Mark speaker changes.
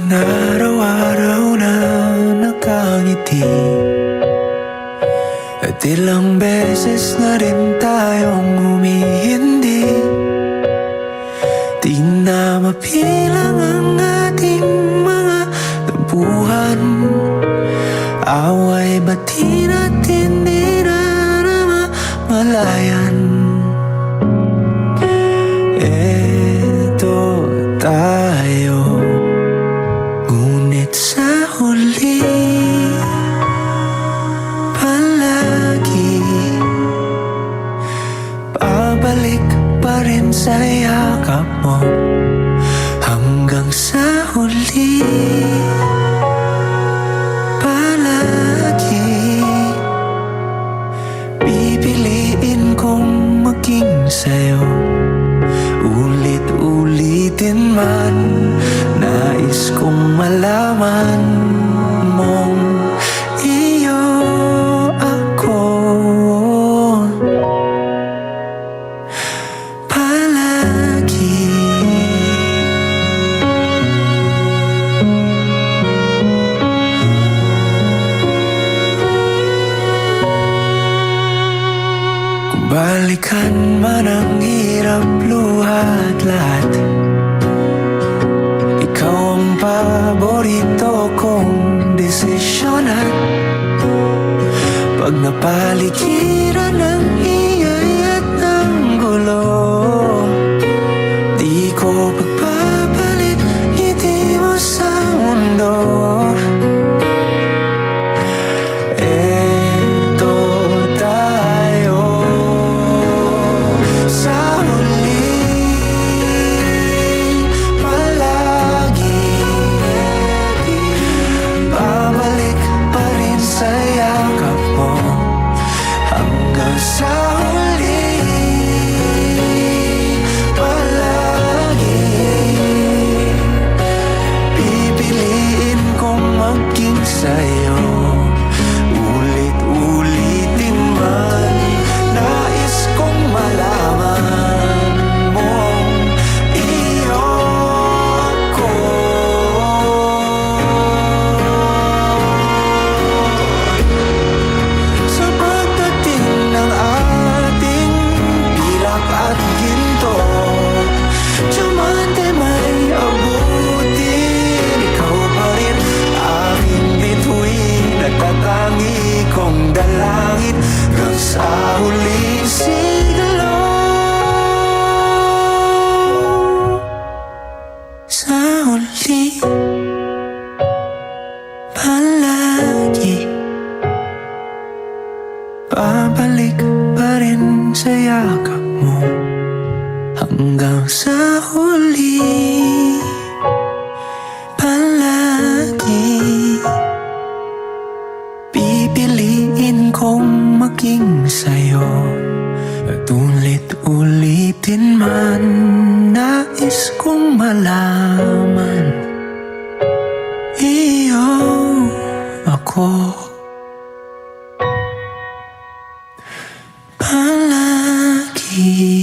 Speaker 1: Tuwing araw-araw na nakangiti, at ilang beses na rin tayong humihindi. Di na mapilang ang ating mga tampuhan. Away bati natin di na malayan. Eto tayo, ngunit sa huli palagi babalik pa rin sa yakap mo. Hanggang sa huli palagi pipiliin kong maging sa'yo. Ulit-ulitin man, nais kong malaman mong iyo ako palagi. Kung balikan man ang hirap, luha at lahat, ikaw ang paborito kong desisyon. At pag napaligiran ng ingay at ng gulo, di ko pagpapalit ngiti mo sa mundo. Eto tayo sa huli palagi, babalik pa rin sa yakap mo. Hanggang sa huli palagi pipiliin kong maging sa'yo. Ulit-ulitin man, nais kong malaman mong iyo ako. Sa pagdating ng ating pilak at ginto, diamante may abutin, ikaw pa rin aking bituin at tatangi kong dalangin hanggang sa huling siglo. Sa huli palagi babalik pa rin sa yakap mo. Hanggang sa huli palagi pipiliin kong maging sa'yo. At ulit-ulitin man, nais kong malaman iyo ako palagi.